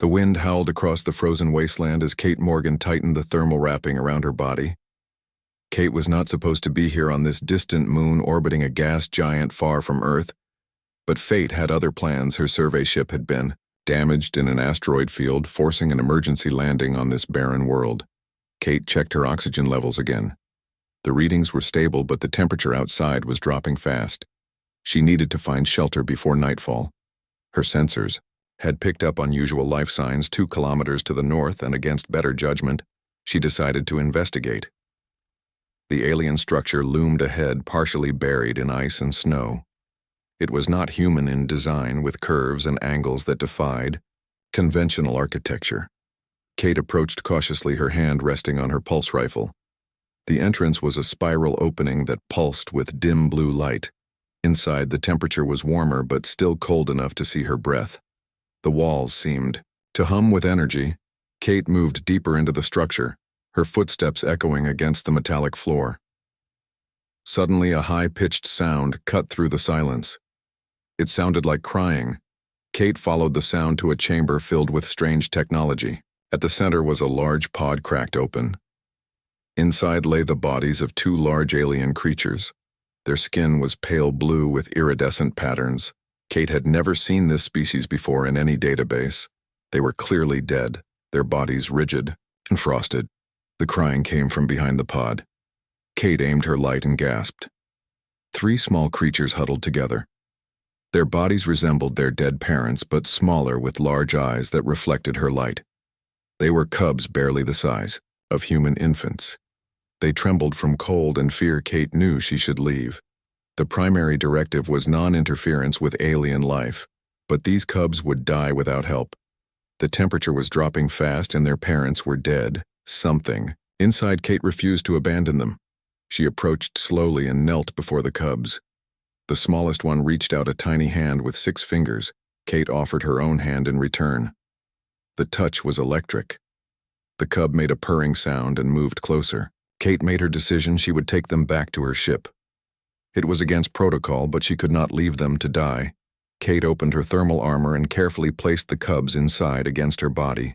The wind howled across the frozen wasteland as Kate Morgan tightened the thermal wrapping around her body. Kate was not supposed to be here on this distant moon orbiting a gas giant far from Earth, but fate had other plans. Her survey ship had been damaged in an asteroid field, forcing an emergency landing on this barren world. Kate checked her oxygen levels again. The readings were stable, but the temperature outside was dropping fast. She needed to find shelter before nightfall. Her sensors had picked up unusual life signs 2 kilometers to the north, and against better judgment, she decided to investigate. The alien structure loomed ahead, partially buried in ice and snow. It was not human in design, with curves and angles that defied conventional architecture. Kate approached cautiously, her hand resting on her pulse rifle. The entrance was a spiral opening that pulsed with dim blue light. Inside, the temperature was warmer but still cold enough to see her breath. The walls seemed to hum with energy. Kate moved deeper into the structure, her footsteps echoing against the metallic floor. Suddenly, a high-pitched sound cut through the silence. It sounded like crying. Kate followed the sound to a chamber filled with strange technology. At the center was a large pod cracked open. Inside lay the bodies of 2 large alien creatures. Their skin was pale blue with iridescent patterns. Kate had never seen this species before in any database. They were clearly dead, their bodies rigid and frosted. The crying came from behind the pod. Kate aimed her light and gasped. 3 small creatures huddled together. Their bodies resembled their dead parents, but smaller, with large eyes that reflected her light. They were cubs barely the size of human infants. They trembled from cold and fear. Kate knew she should leave. The primary directive was non-interference with alien life, but these cubs would die without help. The temperature was dropping fast and their parents were dead. Something inside Kate refused to abandon them. She approached slowly and knelt before the cubs. The smallest one reached out a tiny hand with 6 fingers. Kate offered her own hand in return. The touch was electric. The cub made a purring sound and moved closer. Kate made her decision. She would take them back to her ship. It was against protocol, but she could not leave them to die. Kate opened her thermal armor and carefully placed the cubs inside against her body.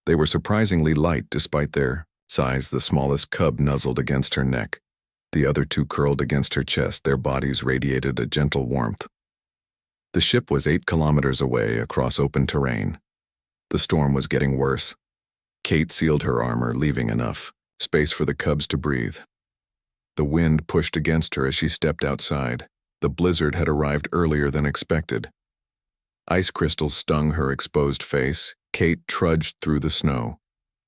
They were surprisingly light despite their size. The smallest cub nuzzled against her neck. The other 2 curled against her chest. Their bodies radiated a gentle warmth. The ship was 8 kilometers away across open terrain. The storm was getting worse. Kate sealed her armor, leaving enough space for the cubs to breathe. The wind pushed against her as she stepped outside. The blizzard had arrived earlier than expected. Ice crystals stung her exposed face. Kate trudged through the snow.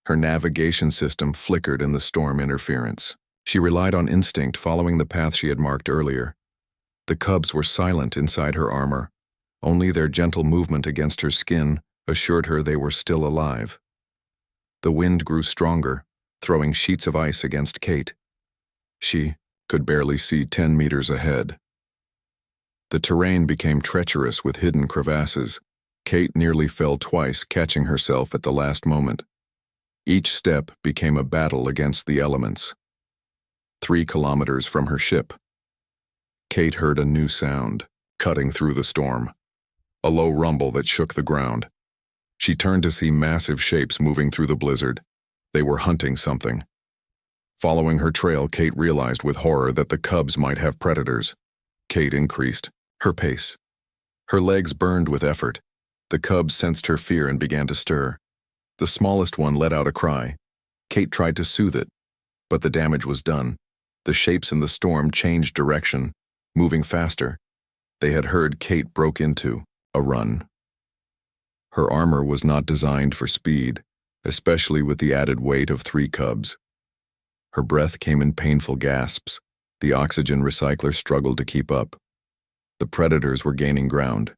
Her navigation system flickered in the storm interference. She relied on instinct, following the path she had marked earlier. The cubs were silent inside her armor. Only their gentle movement against her skin assured her they were still alive. The wind grew stronger, throwing sheets of ice against Kate. She could barely see 10 meters ahead. The terrain became treacherous with hidden crevasses. Kate nearly fell twice, catching herself at the last moment. Each step became a battle against the elements. 3 kilometers from her ship, Kate heard a new sound, cutting through the storm. A low rumble that shook the ground. She turned to see massive shapes moving through the blizzard. They were hunting something. Following her trail, Kate realized with horror that the cubs might have predators. Kate increased her pace. Her legs burned with effort. The cubs sensed her fear and began to stir. The smallest one let out a cry. Kate tried to soothe it, but the damage was done. The shapes in the storm changed direction, moving faster. They had heard. Kate broke into a run. Her armor was not designed for speed, especially with the added weight of 3 cubs. Her breath came in painful gasps. The oxygen recycler struggled to keep up. The predators were gaining ground.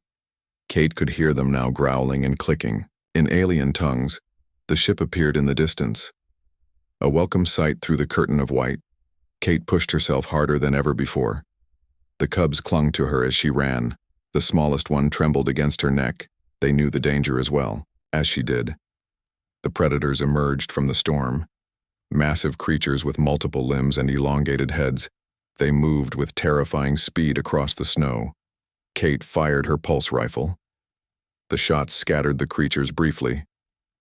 Kate could hear them now, growling and clicking. In alien tongues, the ship appeared in the distance. A welcome sight through the curtain of white. Kate pushed herself harder than ever before. The cubs clung to her as she ran. The smallest one trembled against her neck. They knew the danger as well, as she did. The predators emerged from the storm. Massive creatures with multiple limbs and elongated heads. They moved with terrifying speed across the snow. Kate fired her pulse rifle. The shots scattered the creatures briefly,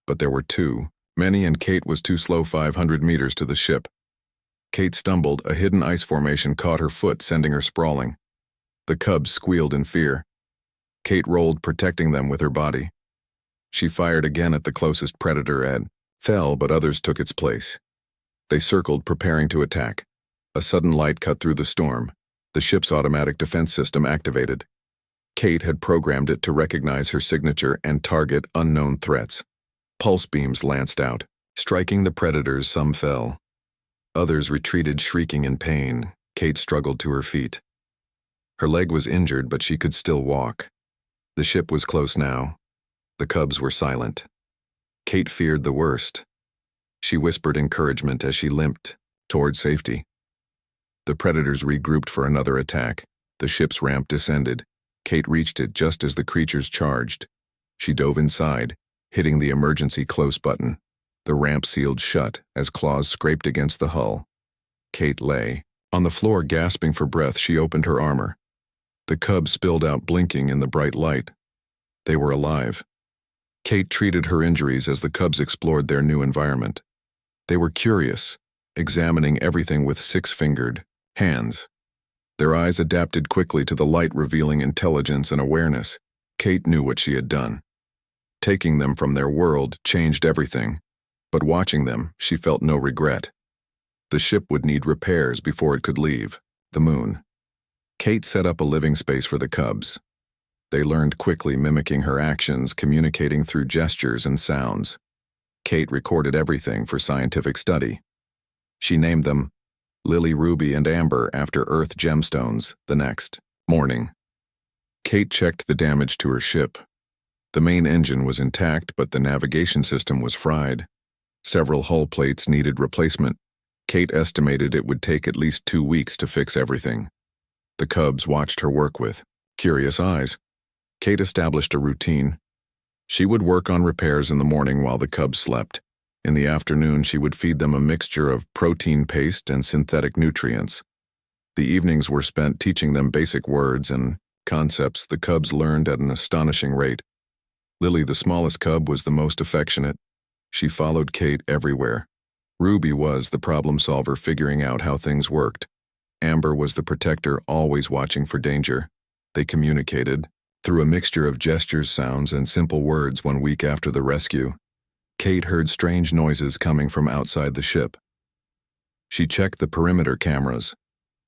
but there were too many and Kate was too slow 500 meters to the ship. Kate stumbled, a hidden ice formation caught her foot, sending her sprawling. The cubs squealed in fear. Kate rolled, protecting them with her body. She fired again at the closest predator and fell, but others took its place. They circled, preparing to attack. A sudden light cut through the storm. The ship's automatic defense system activated. Kate had programmed it to recognize her signature and target unknown threats. Pulse beams lanced out, striking the predators. Some fell. Others retreated, shrieking in pain. Kate struggled to her feet. Her leg was injured, but she could still walk. The ship was close now. The cubs were silent. Kate feared the worst. She whispered encouragement as she limped toward safety. The predators regrouped for another attack. The ship's ramp descended. Kate reached it just as the creatures charged. She dove inside, hitting the emergency close button. The ramp sealed shut as claws scraped against the hull. Kate lay on the floor, gasping for breath. She opened her armor. The cubs spilled out, blinking in the bright light. They were alive. Kate treated her injuries as the cubs explored their new environment. They were curious, examining everything with six-fingered hands. Their eyes adapted quickly to the light, revealing intelligence and awareness. Kate knew what she had done. Taking them from their world changed everything, but watching them, she felt no regret. The ship would need repairs before it could leave the moon. Kate set up a living space for the cubs. They learned quickly, mimicking her actions, communicating through gestures and sounds. Kate recorded everything for scientific study. She named them Lily, Ruby, and Amber after Earth gemstones. The next morning, Kate checked the damage to her ship. The main engine was intact, but the navigation system was fried. Several hull plates needed replacement. Kate estimated it would take at least 2 weeks to fix everything. The cubs watched her work with curious eyes. Kate established a routine. She would work on repairs in the morning while the cubs slept. In the afternoon, she would feed them a mixture of protein paste and synthetic nutrients. The evenings were spent teaching them basic words and concepts the cubs learned at an astonishing rate. Lily, the smallest cub, was the most affectionate. She followed Kate everywhere. Ruby was the problem solver, figuring out how things worked. Amber was the protector, always watching for danger. They communicated through a mixture of gestures, sounds, and simple words. 1 week after the rescue, Kate heard strange noises coming from outside the ship. She checked the perimeter cameras.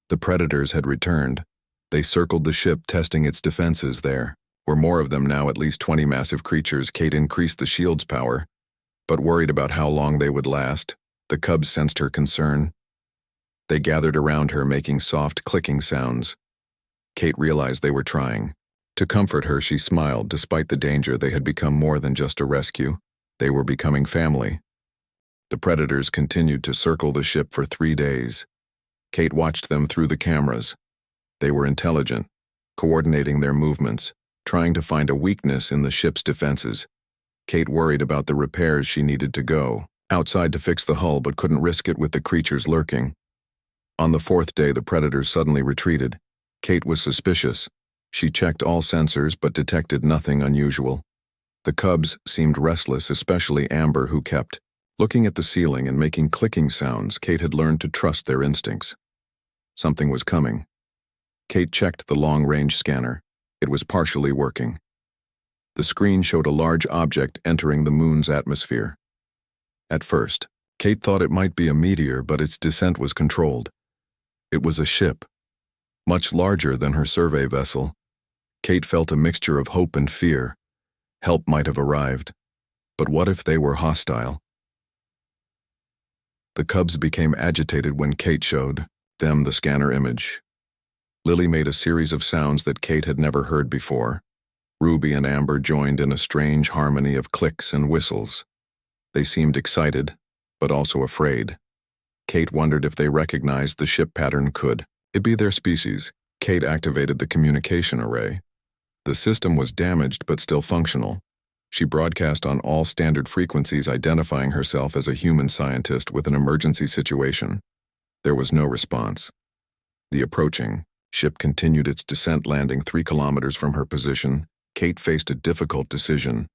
The predators had returned. They circled the ship, testing its defenses. There were more of them now, at least 20 massive creatures. Kate increased the shield's power, but worried about how long they would last. The cubs sensed her concern. They gathered around her, making soft clicking sounds. Kate realized they were trying to comfort her. She smiled. Despite the danger, they had become more than just a rescue. They were becoming family. The predators continued to circle the ship for 3 days. Kate watched them through the cameras. They were intelligent, coordinating their movements, trying to find a weakness in the ship's defenses. Kate worried about the repairs. She needed to go outside to fix the hull, but couldn't risk it with the creatures lurking. On the 4th day, the predators suddenly retreated. Kate was suspicious. She checked all sensors but detected nothing unusual. The cubs seemed restless, especially Amber, who kept looking at the ceiling and making clicking sounds. Kate had learned to trust their instincts. Something was coming. Kate checked the long-range scanner. It was partially working. The screen showed a large object entering the moon's atmosphere. At first, Kate thought it might be a meteor, but its descent was controlled. It was a ship, much larger than her survey vessel. Kate felt a mixture of hope and fear. Help might have arrived, but what if they were hostile? The cubs became agitated when Kate showed them the scanner image. Lily made a series of sounds that Kate had never heard before. Ruby and Amber joined in a strange harmony of clicks and whistles. They seemed excited, but also afraid. Kate wondered if they recognized the ship pattern. Could it be their species? Kate activated the communication array. The system was damaged but still functional. She broadcast on all standard frequencies, identifying herself as a human scientist with an emergency situation. There was no response. The approaching ship continued its descent, landing 3 kilometers from her position. Kate faced a difficult decision.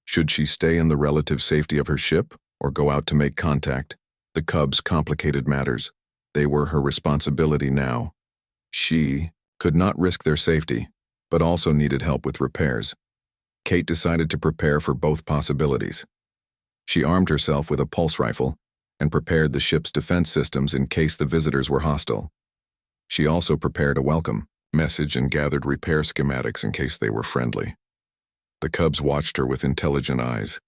Should she stay in the relative safety of her ship or go out to make contact? The Cubs complicated matters. They were her responsibility now. She could not risk their safety, but also needed help with repairs. Kate decided to prepare for both possibilities. She armed herself with a pulse rifle and prepared the ship's defense systems in case the visitors were hostile. She also prepared a welcome message and gathered repair schematics in case they were friendly. The Cubs watched her with intelligent eyes.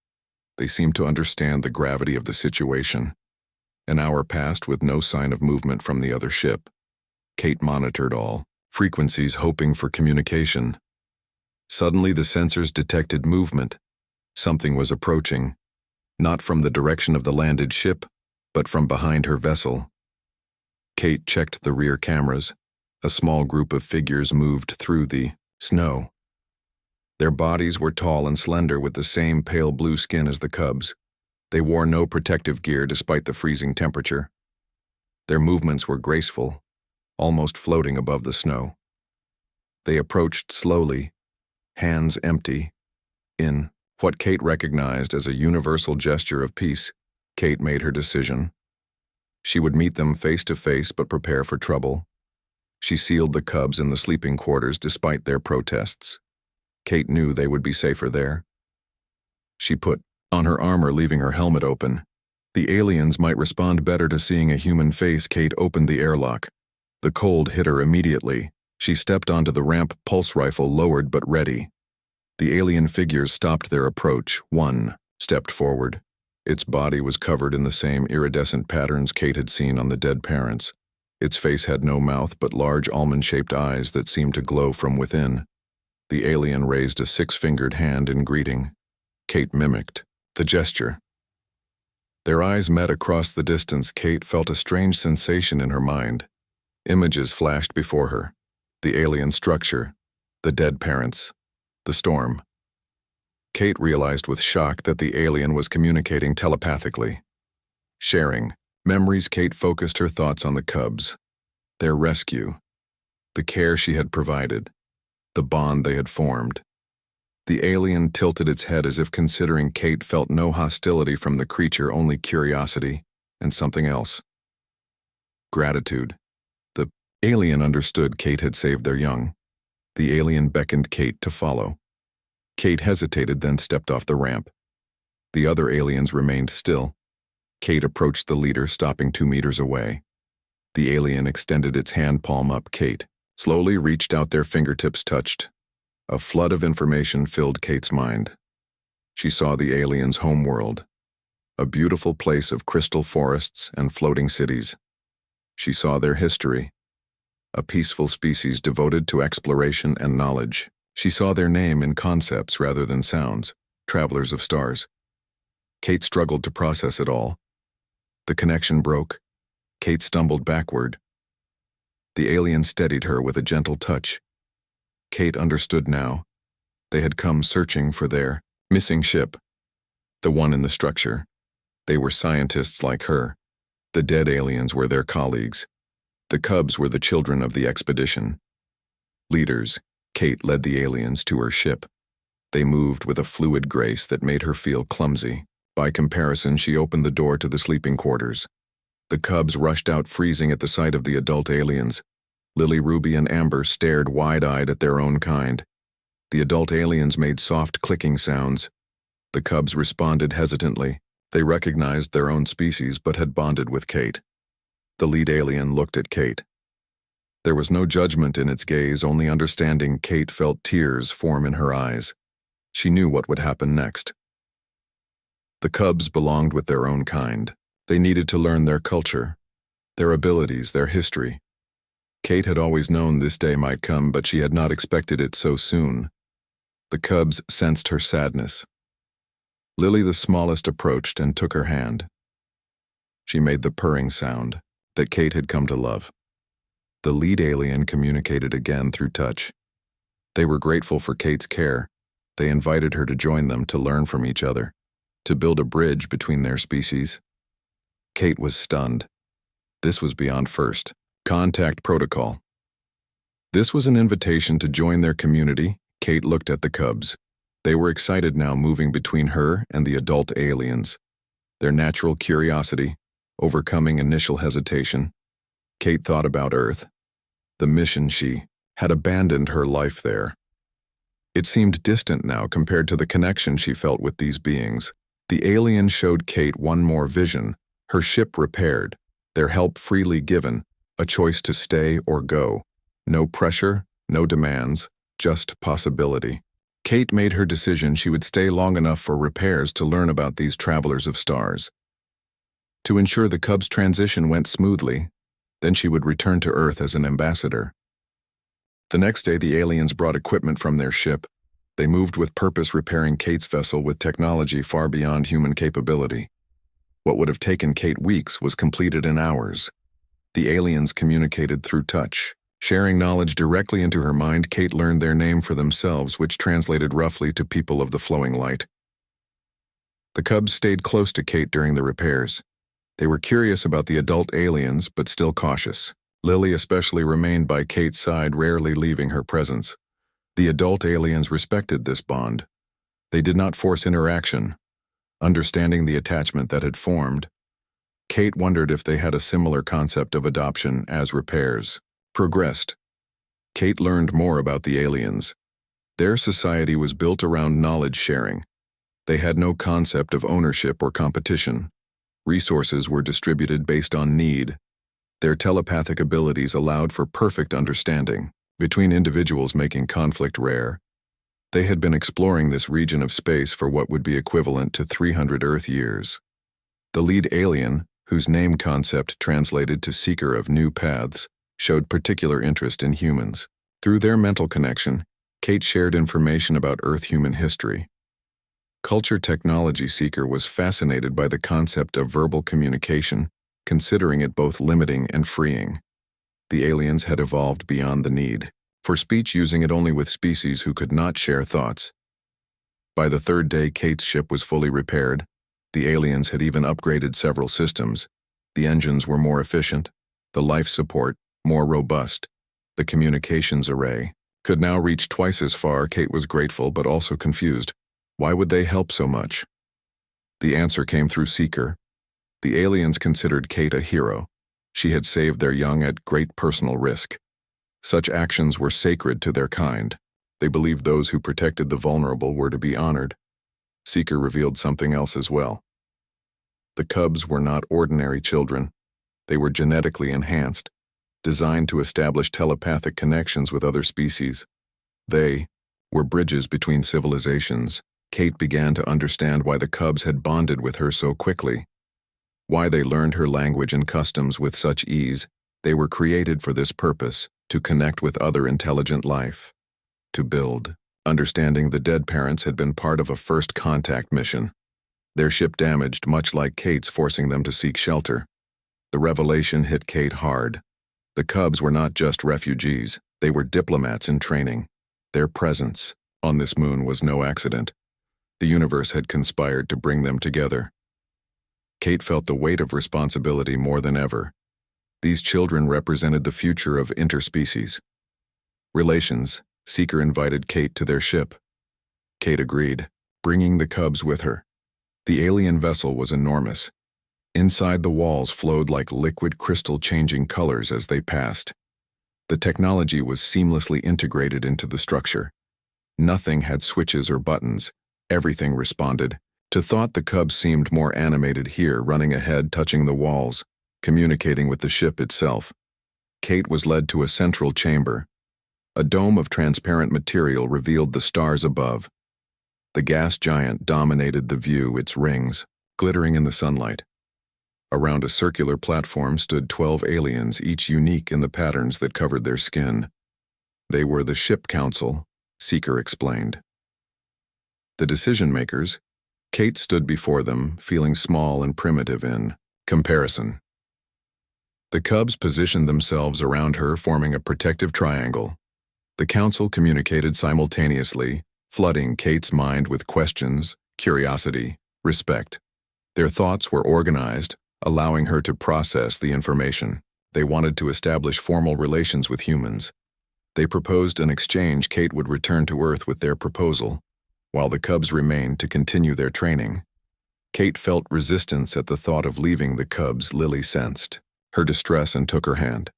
They seemed to understand the gravity of the situation. An hour passed with no sign of movement from the other ship. Kate monitored all frequencies, hoping for communication. Suddenly, the sensors detected movement. Something was approaching, not from the direction of the landed ship, but from behind her vessel. Kate checked the rear cameras. A small group of figures moved through the snow. Their bodies were tall and slender with the same pale blue skin as the Cubs. They wore no protective gear despite the freezing temperature. Their movements were graceful, almost floating above the snow. They approached slowly, hands empty. In what Kate recognized as a universal gesture of peace, Kate made her decision. She would meet them face to face but prepare for trouble. She sealed the Cubs in the sleeping quarters despite their protests. Kate knew they would be safer there. She put on her armor, leaving her helmet open. The aliens might respond better to seeing a human face. Kate opened the airlock. The cold hit her immediately. She stepped onto the ramp, pulse rifle lowered but ready. The alien figures stopped their approach. One stepped forward. Its body was covered in the same iridescent patterns Kate had seen on the dead parents. Its face had no mouth but large almond-shaped eyes that seemed to glow from within. The alien raised a six-fingered hand in greeting. Kate mimicked the gesture. Their eyes met across the distance. Kate felt a strange sensation in her mind. Images flashed before her. The alien structure, the dead parents, the storm. Kate realized with shock that the alien was communicating telepathically. Sharing memories, Kate focused her thoughts on the Cubs, their rescue, the care she had provided, the bond they had formed. The alien tilted its head as if considering. Kate felt no hostility from the creature, only curiosity and something else. Gratitude. The alien understood Kate had saved their young. The alien beckoned Kate to follow. Kate hesitated, then stepped off the ramp. The other aliens remained still. Kate approached the leader, stopping 2 meters away. The alien extended its hand palm up. Kate slowly reached out, their fingertips touched. A flood of information filled Kate's mind. She saw the aliens' homeworld, a beautiful place of crystal forests and floating cities. She saw their history, a peaceful species devoted to exploration and knowledge. She saw their name in concepts rather than sounds, travelers of stars. Kate struggled to process it all. The connection broke. Kate stumbled backward. The alien steadied her with a gentle touch. Kate understood now. They had come searching for their missing ship, the one in the structure. They were scientists like her. The dead aliens were their colleagues. The Cubs were the children of the expedition. Leaders, Kate led the aliens to her ship. They moved with a fluid grace that made her feel clumsy. By comparison, she opened the door to the sleeping quarters. The Cubs rushed out, freezing at the sight of the adult aliens. Lily, Ruby, and Amber stared wide-eyed at their own kind. The adult aliens made soft clicking sounds. The Cubs responded hesitantly. They recognized their own species but had bonded with Kate. The lead alien looked at Kate. There was no judgment in its gaze, only understanding. Kate felt tears form in her eyes. She knew what would happen next. The Cubs belonged with their own kind. They needed to learn their culture, their abilities, their history. Kate had always known this day might come, but she had not expected it so soon. The Cubs sensed her sadness. Lily, the smallest, approached and took her hand. She made the purring sound that Kate had come to love. The lead alien communicated again through touch. They were grateful for Kate's care. They invited her to join them, to learn from each other, to build a bridge between their species. Kate was stunned. This was beyond first contact protocol. This was an invitation to join their community. Kate looked at the cubs. They were excited now, moving between her and the adult aliens. Their natural curiosity, overcoming initial hesitation. Kate thought about Earth. The mission she had abandoned her life there. It seemed distant now compared to the connection she felt with these beings. The alien showed Kate one more vision, her ship repaired, their help freely given, a choice to stay or go. No pressure, no demands, just possibility. Kate made her decision she would stay long enough for repairs to learn about these travelers of stars. To ensure the Cubs' transition went smoothly, then she would return to Earth as an ambassador. The next day, the aliens brought equipment from their ship. They moved with purpose, repairing Kate's vessel with technology far beyond human capability. What would have taken Kate weeks was completed in hours. The aliens communicated through touch. Sharing knowledge directly into her mind, Kate learned their name for themselves, which translated roughly to people of the flowing light. The Cubs stayed close to Kate during the repairs. They were curious about the adult aliens, but still cautious. Lily especially remained by Kate's side, rarely leaving her presence. The adult aliens respected this bond. They did not force interaction. Understanding the attachment that had formed, Kate wondered if they had a similar concept of adoption as repairs progressed. Kate learned more about the aliens. Their society was built around knowledge sharing. They had no concept of ownership or competition. Resources were distributed based on need. Their telepathic abilities allowed for perfect understanding between individuals, making conflict rare. They had been exploring this region of space for what would be equivalent to 300 Earth years. The lead alien, whose name concept translated to Seeker of New Paths, showed particular interest in humans. Through their mental connection, Kate shared information about Earth human history. Culture Technology Seeker was fascinated by the concept of verbal communication, considering it both limiting and freeing. The aliens had evolved beyond the need for speech, using it only with species who could not share thoughts. By the third day, Kate's ship was fully repaired. The aliens had even upgraded several systems. The engines were more efficient, the life support more robust. The communications array could now reach twice as far. Kate was grateful but also confused. Why would they help so much? The answer came through Seeker. The aliens considered Kate a hero. She had saved their young at great personal risk. Such actions were sacred to their kind. They believed those who protected the vulnerable were to be honored. Seeker revealed something else as well. The Cubs were not ordinary children. They were genetically enhanced, designed to establish telepathic connections with other species. They were bridges between civilizations. Kate began to understand why the Cubs had bonded with her so quickly. Why they learned her language and customs with such ease. They were created for this purpose, to connect with other intelligent life. To build. Understanding the dead parents had been part of a first contact mission. Their ship damaged, much like Kate's, forcing them to seek shelter. The revelation hit Kate hard. The Cubs were not just refugees, they were diplomats in training. Their presence on this moon was no accident. The universe had conspired to bring them together. Kate felt the weight of responsibility more than ever. These children represented the future of interspecies relations. Seeker invited Kate to their ship. Kate agreed, bringing the Cubs with her. The alien vessel was enormous. Inside, the walls flowed like liquid crystal, changing colors as they passed. The technology was seamlessly integrated into the structure. Nothing had switches or buttons. Everything responded. To thought, the Cubs seemed more animated here, running ahead, touching the walls, communicating with the ship itself. Kate was led to a central chamber. A dome of transparent material revealed the stars above. The gas giant dominated the view, its rings glittering in the sunlight. Around a circular platform stood 12 aliens, each unique in the patterns that covered their skin. They were the Ship Council, Seeker explained. The decision-makers. Kate stood before them, feeling small and primitive in comparison. The Cubs positioned themselves around her, forming a protective triangle. The council communicated simultaneously, flooding Kate's mind with questions, curiosity, respect. Their thoughts were organized, allowing her to process the information. They wanted to establish formal relations with humans. They proposed an exchange. Kate would return to Earth with their proposal, while the cubs remained to continue their training. Kate felt resistance at the thought of leaving the cubs. Lily sensed her distress and took her hand.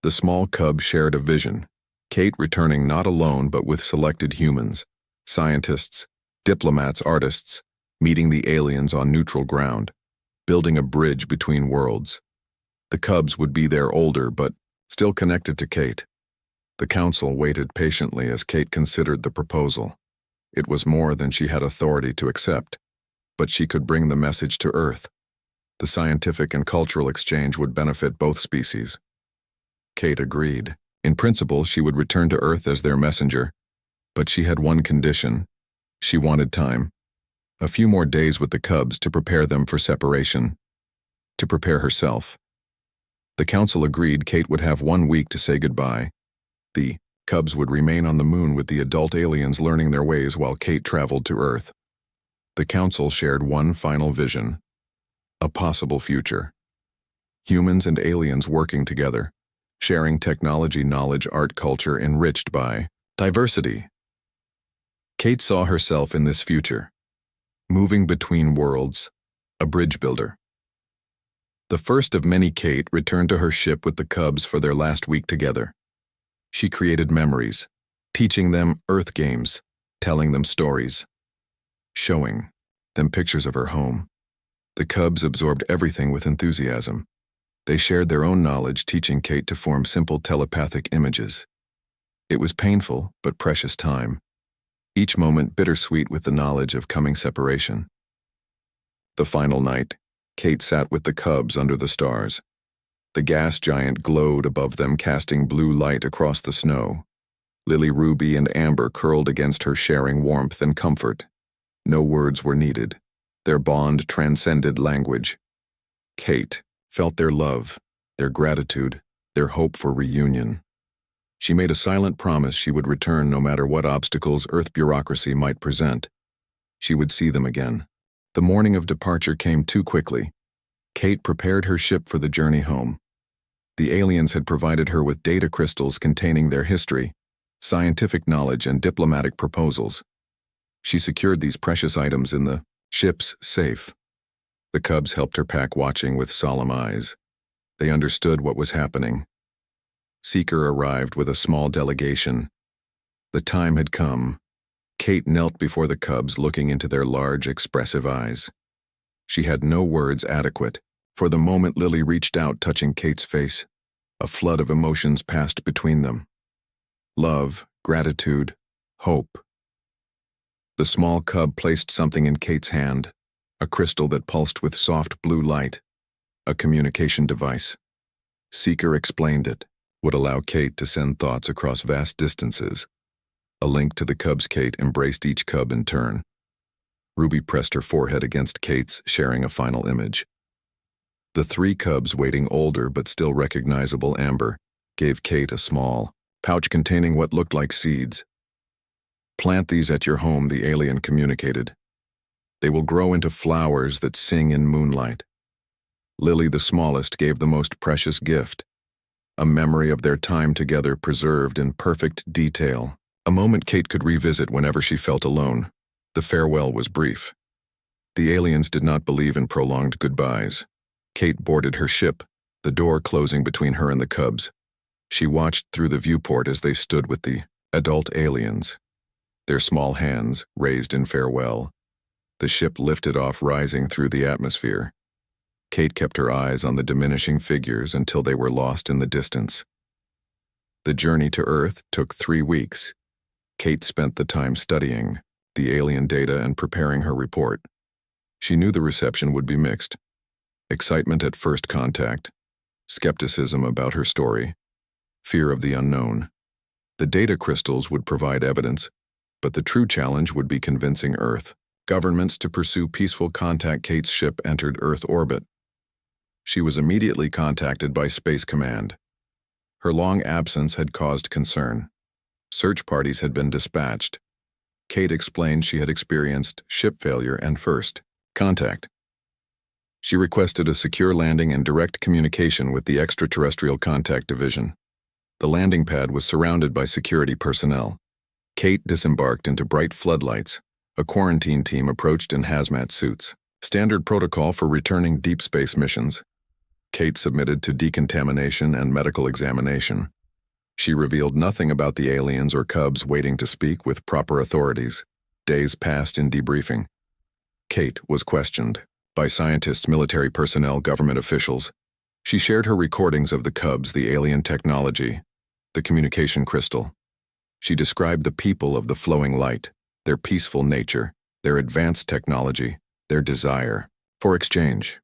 The small cub shared a vision, Kate returning not alone but with selected humans, scientists, diplomats, artists, meeting the aliens on neutral ground, building a bridge between worlds. The cubs would be there older but still connected to Kate. The council waited patiently as Kate considered the proposal. It was more than she had authority to accept, but she could bring the message to Earth. The scientific and cultural exchange would benefit both species. Kate agreed. In principle, she would return to Earth as their messenger, but she had one condition. She wanted time. A few more days with the cubs to prepare them for separation, to prepare herself. The council agreed Kate would have 1 week to say goodbye. The cubs would remain on the moon with the adult aliens learning their ways while Kate traveled to Earth. The council shared one final vision, a possible future. Humans and aliens working together, sharing technology, knowledge, art, culture enriched by diversity. Kate saw herself in this future, moving between worlds, a bridge builder. The first of many, Kate returned to her ship with the cubs for their last week together. She created memories, teaching them Earth games, telling them stories, showing them pictures of her home. The cubs absorbed everything with enthusiasm. They shared their own knowledge, teaching Kate to form simple telepathic images. It was painful but precious time, each moment bittersweet with the knowledge of coming separation. The final night, Kate sat with the cubs under the stars. The gas giant glowed above them, casting blue light across the snow. Lily, Ruby, and Amber curled against her, sharing warmth and comfort. No words were needed. Their bond transcended language. Kate felt their love, their gratitude, their hope for reunion. She made a silent promise she would return no matter what obstacles Earth bureaucracy might present. She would see them again. The morning of departure came too quickly. Kate prepared her ship for the journey home. The aliens had provided her with data crystals containing their history, scientific knowledge, and diplomatic proposals. She secured these precious items in the ship's safe. The cubs helped her pack, watching with solemn eyes. They understood what was happening. Seeker arrived with a small delegation. The time had come. Kate knelt before the cubs, looking into their large, expressive eyes. She had no words adequate. For the moment, Lily reached out, touching Kate's face. A flood of emotions passed between them. Love, gratitude, hope. The small cub placed something in Kate's hand, a crystal that pulsed with soft blue light, a communication device. Seeker explained it would allow Kate to send thoughts across vast distances. A link to the cubs. Kate embraced each cub in turn. Ruby pressed her forehead against Kate's, sharing a final image. The 3 cubs, waiting older but still recognizable. Amber gave Kate a small pouch containing what looked like seeds. "Plant these at your home," the alien communicated. "They will grow into flowers that sing in moonlight." Lily, the smallest, gave the most precious gift, a memory of their time together preserved in perfect detail, a moment Kate could revisit whenever she felt alone. The farewell was brief. The aliens did not believe in prolonged goodbyes. Kate boarded her ship, the door closing between her and the cubs. She watched through the viewport as they stood with the adult aliens, their small hands raised in farewell. The ship lifted off, rising through the atmosphere. Kate kept her eyes on the diminishing figures until they were lost in the distance. The journey to Earth took 3 weeks. Kate spent the time studying the alien data and preparing her report. She knew the reception would be mixed. Excitement at first contact, skepticism about her story, fear of the unknown. The data crystals would provide evidence, but the true challenge would be convincing Earth governments to pursue peaceful contact. Kate's ship entered Earth orbit. She was immediately contacted by Space Command. Her long absence had caused concern. Search parties had been dispatched. Kate explained she had experienced ship failure and first contact. She requested a secure landing and direct communication with the Extraterrestrial Contact Division. The landing pad was surrounded by security personnel. Kate disembarked into bright floodlights. A quarantine team approached in hazmat suits. Standard protocol for returning deep space missions. Kate submitted to decontamination and medical examination. She revealed nothing about the aliens or cubs waiting to speak with proper authorities. Days passed in debriefing. Kate was questioned by scientists, military personnel, government officials. She shared her recordings of the cubs, the alien technology, the communication crystal. She described the people of the flowing light, their peaceful nature, their advanced technology, their desire for exchange.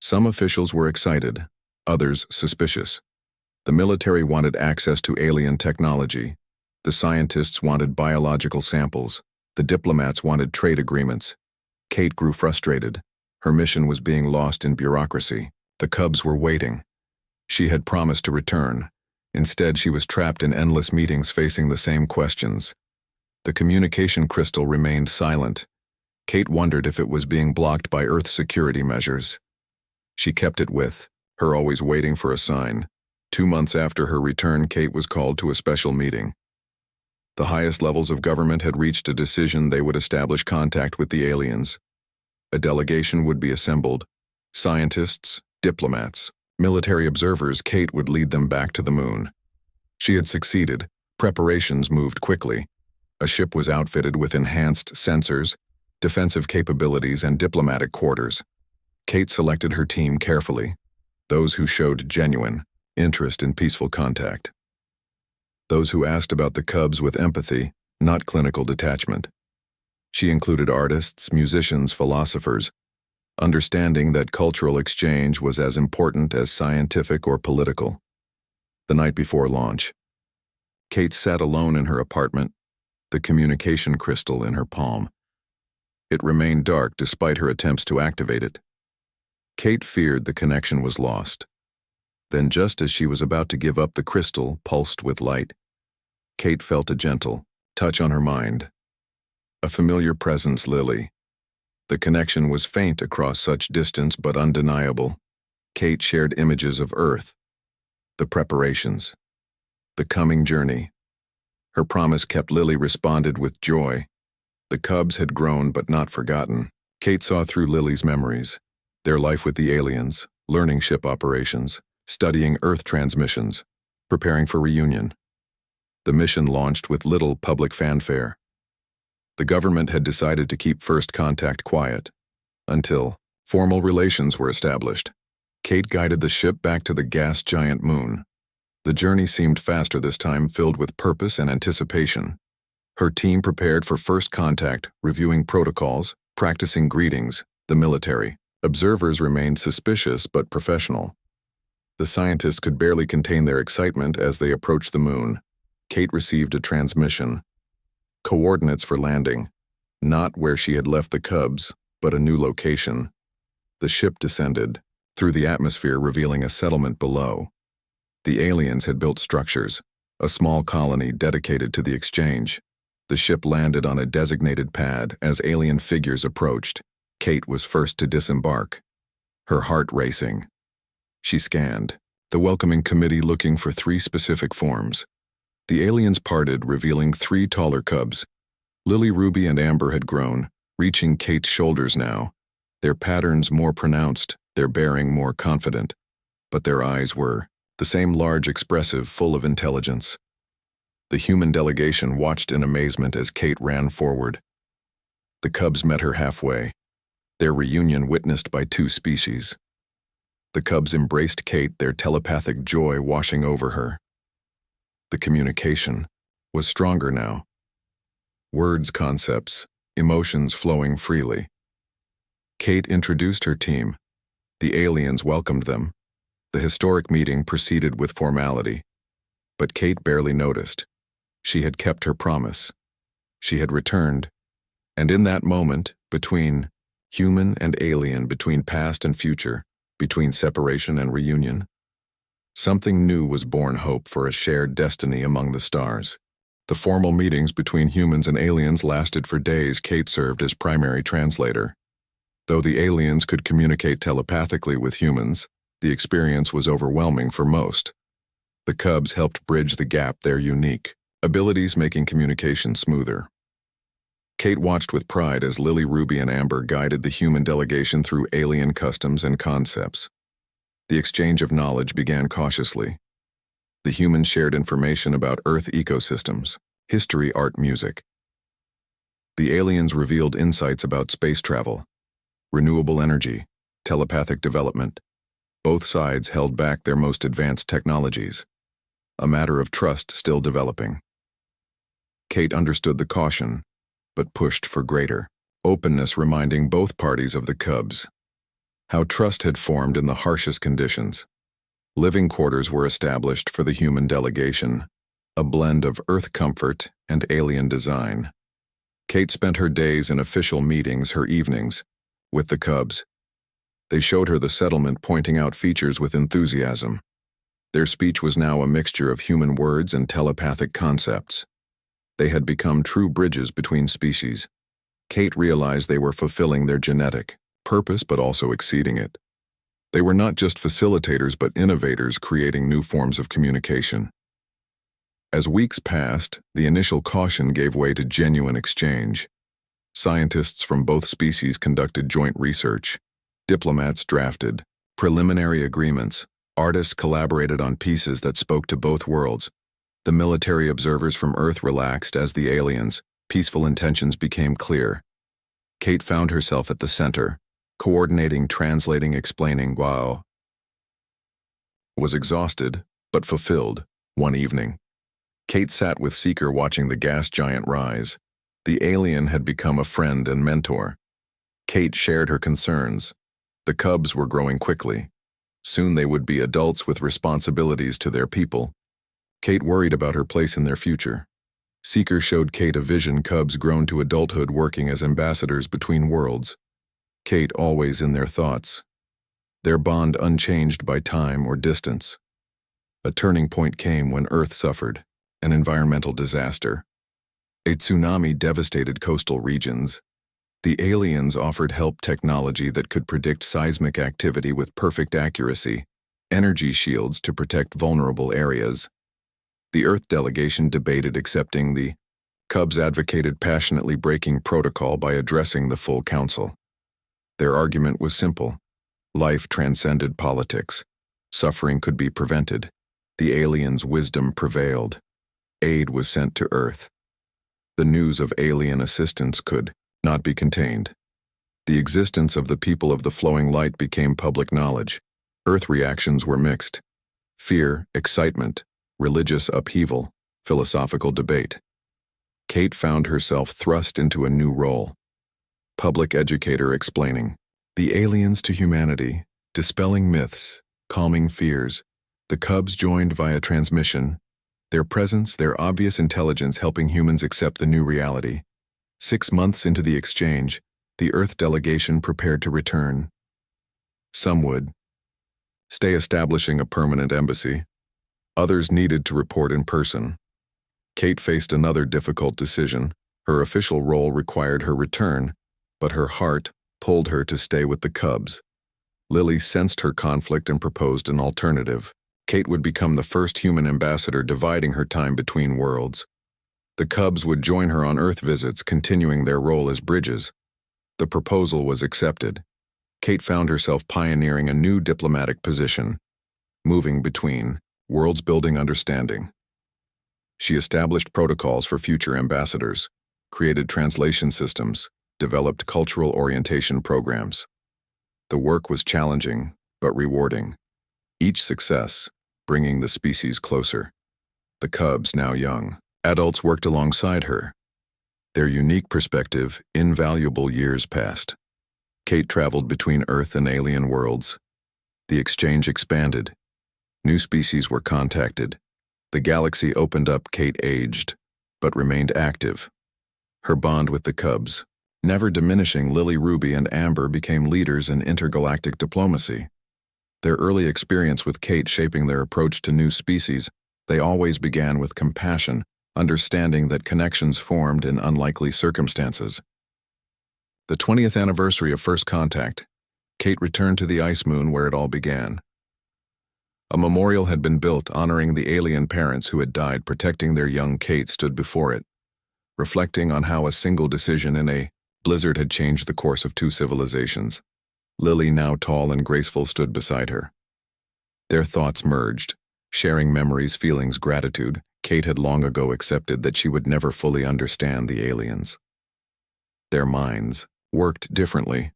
Some officials were excited, others suspicious. The military wanted access to alien technology. The scientists wanted biological samples. The diplomats wanted trade agreements. Kate grew frustrated. Her mission was being lost in bureaucracy. The cubs were waiting. She had promised to return. Instead, she was trapped in endless meetings facing the same questions. The communication crystal remained silent. Kate wondered if it was being blocked by Earth security measures. She kept it with her, always waiting for a sign. 2 months after her return, Kate was called to a special meeting. The highest levels of government had reached a decision they would establish contact with the aliens. A delegation would be assembled. Scientists, diplomats, military observers. Kate would lead them back to the moon. She had succeeded. Preparations moved quickly. A ship was outfitted with enhanced sensors, defensive capabilities, and diplomatic quarters. Kate selected her team carefully, those who showed genuine interest in peaceful contact. Those who asked about the cubs with empathy, not clinical detachment. She included artists, musicians, philosophers, understanding that cultural exchange was as important as scientific or political. The night before launch, Kate sat alone in her apartment, the communication crystal in her palm. It remained dark despite her attempts to activate it. Kate feared the connection was lost. Then, just as she was about to give up, the crystal pulsed with light. Kate felt a gentle touch on her mind. A familiar presence, Lily. The connection was faint across such distance but undeniable. Kate shared images of Earth, the preparations, the coming journey. Her promise kept. Lily responded with joy. The cubs had grown but not forgotten. Kate saw through Lily's memories, their life with the aliens, learning ship operations, studying Earth transmissions, preparing for reunion. The mission launched with little public fanfare. The government had decided to keep first contact quiet, until formal relations were established. Kate guided the ship back to the gas giant moon. The journey seemed faster this time, filled with purpose and anticipation. Her team prepared for first contact, reviewing protocols, practicing greetings. The military observers remained suspicious but professional. The scientists could barely contain their excitement as they approached the moon. Kate received a transmission. Coordinates for landing. Not where she had left the cubs, but a new location. The ship descended through the atmosphere, revealing a settlement below. The aliens had built structures, a small colony dedicated to the exchange. The ship landed on a designated pad as alien figures approached. Kate was first to disembark, her heart racing. She scanned the welcoming committee, looking for 3 specific forms. The aliens parted, revealing 3 taller cubs. Lily, Ruby, and Amber had grown, reaching Kate's shoulders now, their patterns more pronounced, their bearing more confident. But their eyes were the same, large, expressive, full of intelligence. The human delegation watched in amazement as Kate ran forward. The cubs met her halfway, their reunion witnessed by 2 species. The cubs embraced Kate, their telepathic joy washing over her. The communication was stronger now. Words, concepts, emotions flowing freely. Kate introduced her team. The aliens welcomed them. The historic meeting proceeded with formality. But Kate barely noticed. She had kept her promise. She had returned. And in that moment, between human and alien, between past and future, between separation and reunion, something new was born, hope for a shared destiny among the stars. The formal meetings between humans and aliens lasted for days. Kate served as primary translator. Though the aliens could communicate telepathically with humans, the experience was overwhelming for most. The cubs helped bridge the gap, their unique abilities making communication smoother. Kate watched with pride as Lily, Ruby, and Amber guided the human delegation through alien customs and concepts. The exchange of knowledge began cautiously. The humans shared information about Earth ecosystems, history, art, music. The aliens revealed insights about space travel, renewable energy, telepathic development. Both sides held back their most advanced technologies, a matter of trust still developing. Kate understood the caution, but pushed for greater openness, reminding both parties of the cubs, how trust had formed in the harshest conditions. Living quarters were established for the human delegation, a blend of Earth comfort and alien design. Kate spent her days in official meetings, her evenings, with the cubs. They showed her the settlement, pointing out features with enthusiasm. Their speech was now a mixture of human words and telepathic concepts. They had become true bridges between species. Kate realized they were fulfilling their genetic purpose but also exceeding it. They were not just facilitators but innovators, creating new forms of communication. As weeks passed, the initial caution gave way to genuine exchange. Scientists from both species conducted joint research. Diplomats drafted preliminary agreements. Artists collaborated on pieces that spoke to both worlds. The military observers from Earth relaxed as the aliens' peaceful intentions became clear. Kate found herself at the center, coordinating, translating, explaining. Wow. Was exhausted, but fulfilled. One evening, Kate sat with Seeker watching the gas giant rise. The alien had become a friend and mentor. Kate shared her concerns. The cubs were growing quickly. Soon they would be adults with responsibilities to their people. Kate worried about her place in their future. Seeker showed Kate a vision: cubs grown to adulthood working as ambassadors between worlds. Kate always in their thoughts, their bond unchanged by time or distance. A turning point came when Earth suffered an environmental disaster. A tsunami devastated coastal regions. The aliens offered help, technology that could predict seismic activity with perfect accuracy, energy shields to protect vulnerable areas. The Earth delegation debated accepting. The cubs advocated passionately breaking protocol by addressing the full council. Their argument was simple: life transcended politics. Suffering could be prevented. The aliens' wisdom prevailed. Aid was sent to Earth. The news of alien assistance could not be contained. The existence of the people of the flowing light became public knowledge. Earth reactions were mixed: fear, excitement, religious upheaval, philosophical debate. Kate found herself thrust into a new role: public educator, explaining the aliens to humanity, dispelling myths, calming fears. The cubs joined via transmission, their presence, their obvious intelligence helping humans accept the new reality. 6 months into the exchange, the Earth delegation prepared to return. Some would stay, establishing a permanent embassy. Others needed to report in person. Kate faced another difficult decision. Her official role required her return, but her heart pulled her to stay with the cubs. Lily sensed her conflict and proposed an alternative. Kate would become the first human ambassador, dividing her time between worlds. The cubs would join her on Earth visits, continuing their role as bridges. The proposal was accepted. Kate found herself pioneering a new diplomatic position, moving between worlds, building understanding. She established protocols for future ambassadors, created translation systems, developed cultural orientation programs. The work was challenging, but rewarding. Each success bringing the species closer. The cubs, now young adults, worked alongside her. Their unique perspective, invaluable. Years passed. Kate traveled between Earth and alien worlds. The exchange expanded. New species were contacted. The galaxy opened up. Kate aged, but remained active. Her bond with the cubs, never diminishing. Lily, Ruby, and Amber became leaders in intergalactic diplomacy. Their early experience with Kate shaping their approach to new species. They always began with compassion, understanding that connections formed in unlikely circumstances. The 20th anniversary of first contact, Kate returned to the ice moon where it all began. A memorial had been built honoring the alien parents who had died protecting their young Kate stood before it, reflecting on how a single decision in a blizzard had changed the course of two civilizations. Lily, now tall and graceful, stood beside her. Their thoughts merged, sharing memories, feelings, gratitude. Kate had long ago accepted that she would never fully understand the aliens. Their minds worked differently.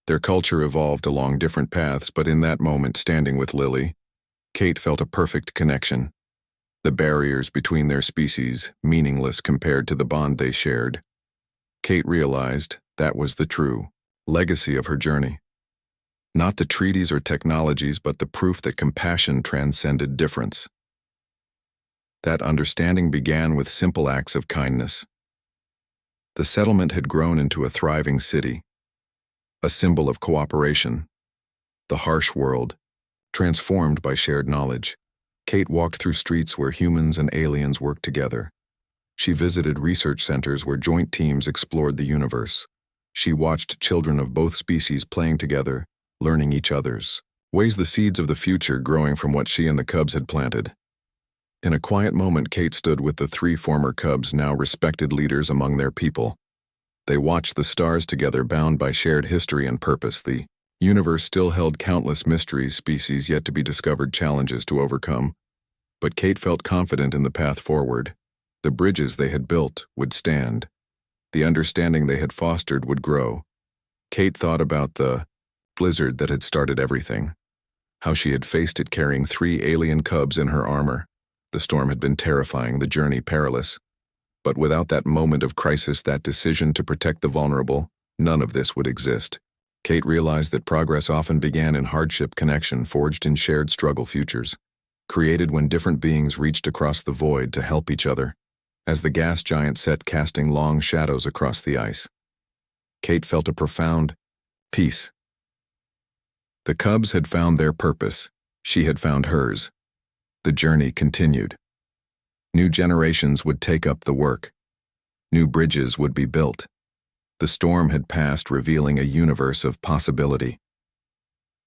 Their culture evolved along different paths, but in that moment, standing with Lily, Kate felt a perfect connection. The barriers between their species, meaningless compared to the bond they shared. Kate realized that was the true legacy of her journey. Not the treaties or technologies, but the proof that compassion transcended difference. That understanding began with simple acts of kindness. The settlement had grown into a thriving city, a symbol of cooperation. The harsh world, transformed by shared knowledge. Kate walked through streets where humans and aliens worked together. She visited research centers where joint teams explored the universe. She watched children of both species playing together, learning each other's ways, the seeds of the future growing from what she and the cubs had planted. In a quiet moment, Kate stood with the three former cubs, now respected leaders among their people. They watched the stars together, bound by shared history and purpose. The universe still held countless mysteries, species yet to be discovered, challenges to overcome. But Kate felt confident in the path forward. The bridges they had built would stand. The understanding they had fostered would grow. Kate thought about the blizzard that had started everything. How she had faced it carrying three alien cubs in her armor. The storm had been terrifying, the journey perilous. But without that moment of crisis, that decision to protect the vulnerable, none of this would exist. Kate realized that progress often began in hardship, connection forged in shared struggle, futures created when different beings reached across the void to help each other. As the gas giant set, casting long shadows across the ice, Kate felt a profound peace. The cubs had found their purpose. She had found hers. The journey continued. New generations would take up the work. New bridges would be built. The storm had passed, revealing a universe of possibility.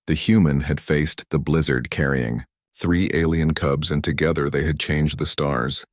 The human had faced the blizzard carrying three alien cubs, and together they had changed the stars.